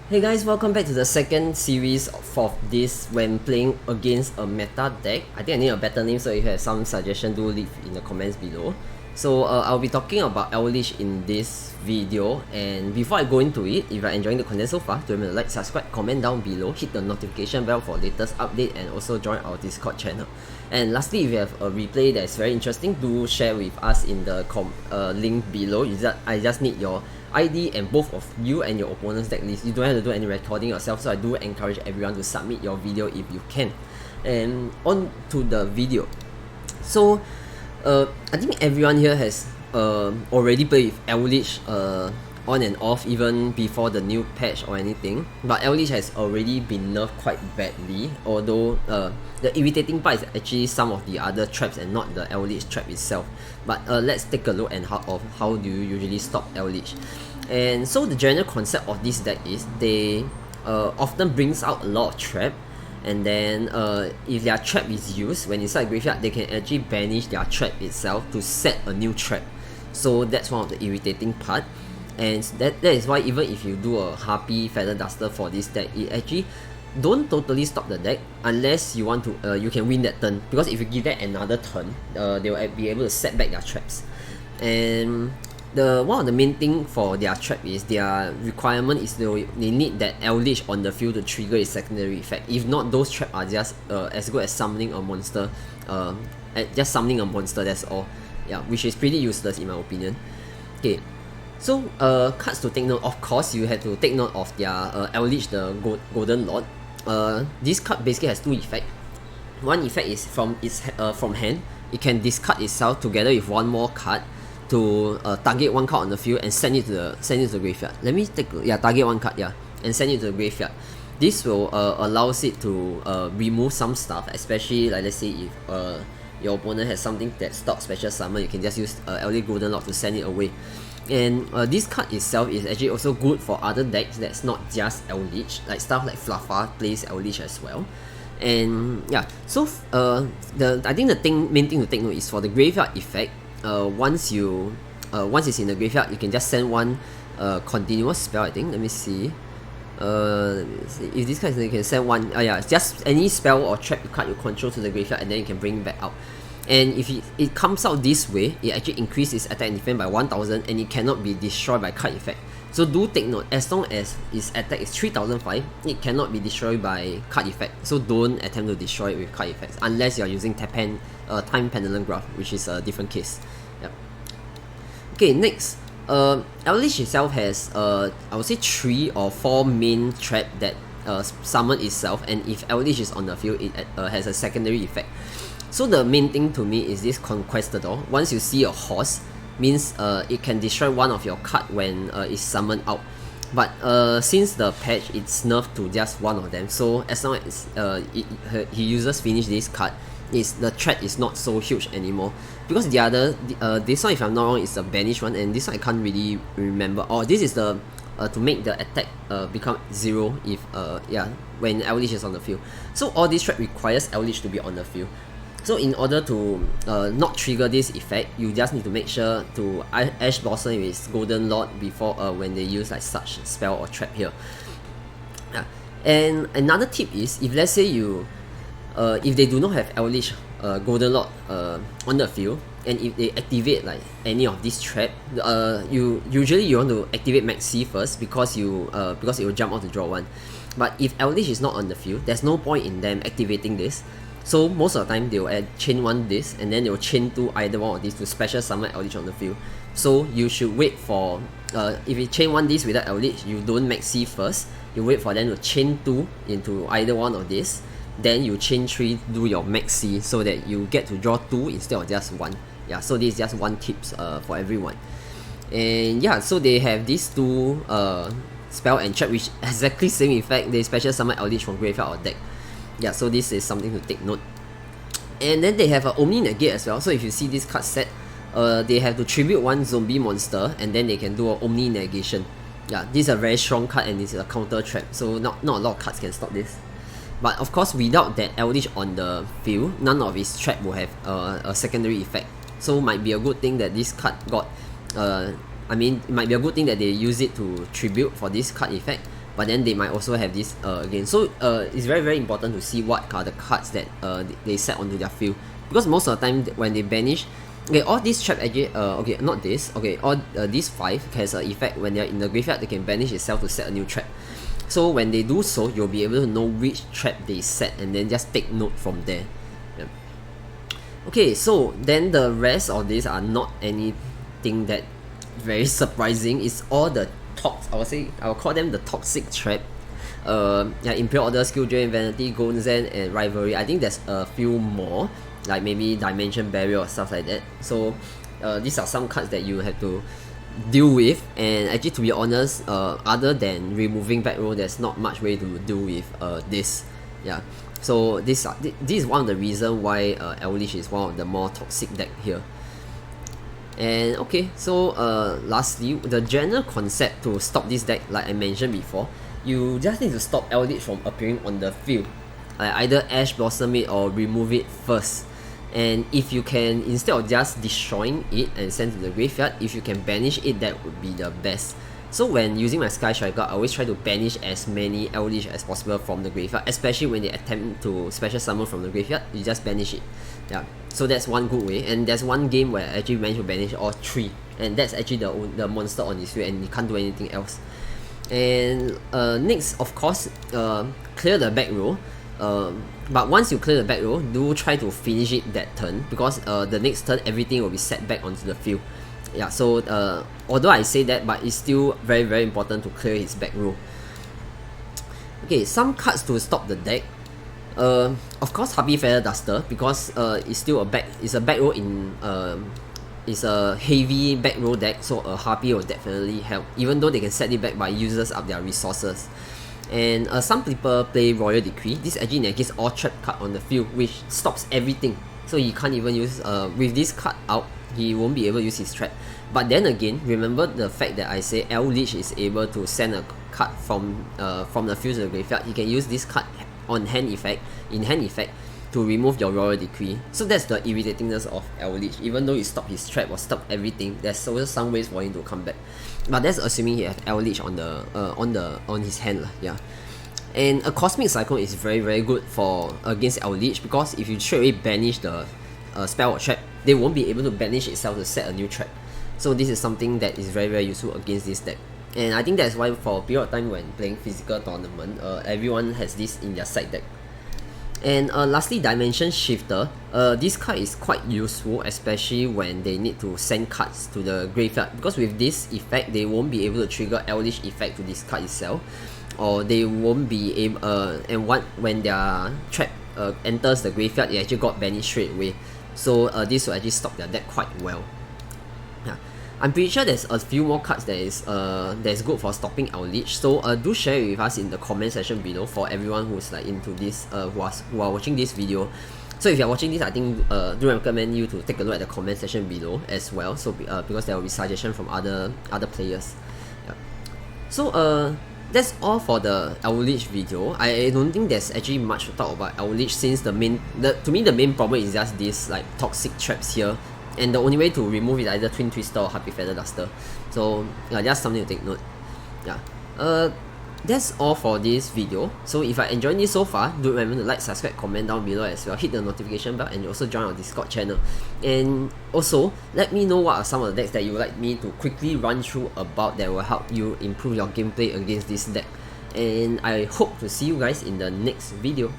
Hey guys, welcome back to the second series of this when playing against a meta deck. I think I need a better name, so if you have some suggestion, do leave in the comments below. So I'll be talking about Eldlich in this video, and before I go into it, if you're enjoying the content so far, do remember to like, subscribe, comment down below, hit the notification bell for latest update, and also join our Discord channel. And lastly, if you have a replay that's very interesting, do share with us in the link below. I just need your ID and both of you and your opponent's deck list. You don't have to do any recording yourself, so I do encourage everyone to submit your video if you can. And on to the video. So I think everyone here has already played with Eldlich on and off even before the new patch or anything. But Eldlich has already been nerfed quite badly, although the irritating part is actually some of the other traps and not the Eldlich trap itself. But let's take a look at how do you usually stop Eldlich. And so the general concept of this deck is they often brings out a lot of trap, and then if their trap is used when inside graveyard, they can actually banish their trap itself to set a new trap. So that's one of the irritating part, and that is why even if you do a Harpy Feather Duster for this deck, it actually don't totally stop the deck unless you want to you can win that turn, because if you give that another turn, they will be able to set back their traps. And one of the main thing for their trap is their requirement is they need that Eldlich on the field to trigger its secondary effect. If not, those traps are just as good as summoning a monster. Just summoning a monster, that's all. Yeah, which is pretty useless in my opinion. Okay, so cards to take note. Of course, you have to take note of their Eldlich, the Golden Lord. This card basically has two effects. One effect is from hand. It can discard itself together with one more card to target one card on the field and send it to the graveyard. Let me take target one card, and send it to the graveyard. This will allows it to remove some stuff, especially like let's say if your opponent has something that stops special summon, you can just use Eldlich Golden Lord to send it away. And this card itself is actually also good for other decks that's not just Eldlich, like stuff like Fluffa plays Eldlich as well. And yeah, so I think the main thing to take note is for the graveyard effect. Once it's in the graveyard, you can just send one continuous spell. I think. Let me see. If this card is, you can send one. Just any spell or trap card you control to the graveyard, and then you can bring it back out. And if it comes out this way, it actually increases attack and defense by 1000, and it cannot be destroyed by card effect. So do take note, as long as its attack is 3005, it cannot be destroyed by card effect. So don't attempt to destroy it with card effects unless you are using Time Pendulum Graph, which is a different case. Yep. Okay, next. Eldlich itself has I would say 3 or 4 main trap that summon itself, and if Eldlich is on the field, it has a secondary effect. So the main thing to me is this Conquistador. Once you see a horse, means it can destroy one of your card when it's summoned out. But since the patch, it's nerfed to just one of them. So as long as he users finish this card, the threat is not so huge anymore. Because the other, this one, if I'm not wrong, is the banished one, and this one I can't really remember. Oh, this is the to make the attack become 0 if when Eldlich is on the field. So all this threat requires Eldlich to be on the field. So in order to not trigger this effect, you just need to make sure to Ash Blossom with its Golden Lord before when they use like such spell or trap here. And another tip is, if let's say you if they do not have Eldlich Golden Lord on the field, and if they activate like any of these trap, you want to activate Maxi first, because it will jump out to draw one. But if Eldlich is not on the field, there's no point in them activating this. So most of the time they will chain one this, and then they will chain 2 either one of these to special summon Eldlich on the field. So you should wait for if you chain one this without Eldlich, you don't Maxi first. You wait for them to chain 2 into either one of this. Then you chain 3, do your Maxi, so that you get to draw 2 instead of just 1. Yeah, so this is just one tips for everyone. And yeah, so they have these 2 spell and trap which exactly same effect. They special summon Eldlich from graveyard or deck. Yeah, so this is something to take note. And then they have an Omni Negate as well. So if you see this card set, they have to tribute one zombie monster, and then they can do an Omni Negation. Yeah, this is a very strong card, and this is a counter trap. So not a lot of cards can stop this. But of course, without that Eldlich on the field, none of his trap will have a secondary effect. So might be a good thing that this card got. It might be a good thing that they use it to tribute for this card effect. but then they might also have this again. So it's very very important to see what are the cards that they set onto their field, because most of the time when they banish, okay, all these trap actually okay, not this, okay, all these 5 has an effect when they're in the graveyard. They can banish itself to set a new trap. So when they do so, you'll be able to know which trap they set and then just take note from there. Yeah. Okay, so then the rest of these are not anything that very surprising. It's all the I will call them the toxic trap. Yeah, Imperial Order, Skill Drain, Vanity, Golden Zen, and Rivalry. I think there's a few more, like maybe Dimension Barrier or stuff like that. So these are some cards that you have to deal with, and actually, to be honest, other than removing back row, there's not much way to deal with this. Yeah, so this is one of the reasons why Eldlich is one of the more toxic deck here. And okay, so lastly, the general concept to stop this deck, like I mentioned before, you just need to stop Eldlich from appearing on the field. Either Ash Blossom it or remove it first. And if you can, instead of just destroying it and send to the graveyard, if you can banish it, that would be the best. So when using my Sky Striker, I always try to banish as many Eldlich as possible from the graveyard, especially when they attempt to special summon from the graveyard, you just banish it. Yeah, so that's one good way. And there's one game where I actually managed to banish all 3, and that's actually the monster on his field, and you can't do anything else. And next, of course, clear the back row. But once you clear the back row, do try to finish it that turn, because the next turn everything will be set back onto the field. Yeah, so although I say that, but it's still very very important to clear his back row. Okay, some cards to stop the deck. Of course, Harpy Feather Duster, because it's still a back row in it's a heavy back row deck, so a Harpy will definitely help, even though they can set it back by uses up their resources. And some people play Royal Decree. This actually negates all trap card on the field, which stops everything. So he can't even use, with this card out, he won't be able to use his trap. But then again, remember the fact that I say Eldlich is able to send a card from the field to the graveyard. He can use this card in hand effect, to remove your Royal Decree. So that's the irritatingness of Eldlich. Even though you stop his trap or stop everything, there's also some ways for him to come back. But that's assuming he has Eldlich on his hand, yeah. And a Cosmic Cyclone is very very good for against Eldlich, because if you straight away banish the spell or trap, they won't be able to banish itself to set a new trap. So this is something that is very very useful against this deck. And I think that's why for a period of time when playing physical tournament, everyone has this in their side deck. And lastly, Dimension Shifter. This card is quite useful, especially when they need to send cards to the graveyard, because with this effect, they won't be able to trigger Eldlich effect to this card itself, or they won't be able. And when their trap enters the graveyard, they actually got banished straight away. So this will actually stop their deck quite well. Yeah. I'm pretty sure there's a few more cards that is good for stopping Eldlich. So do share it with us in the comment section below for everyone who's like into this, who are watching this video. So if you're watching this, I think do recommend you to take a look at the comment section below as well. So because there will be suggestions from other players. Yeah. So that's all for the Eldlich video. I don't think there's actually much to talk about Eldlich, since to me the main problem is just this like toxic traps here. And the only way to remove it is either Twin Twister or Harpy Feather Duster. So yeah, that's something to take note. Yeah. That's all for this video. So if I enjoyed this so far, do remember to like, subscribe, comment down below as well. Hit the notification bell, and also join our Discord channel. And also let me know what are some of the decks that you would like me to quickly run through about that will help you improve your gameplay against this deck. And I hope to see you guys in the next video.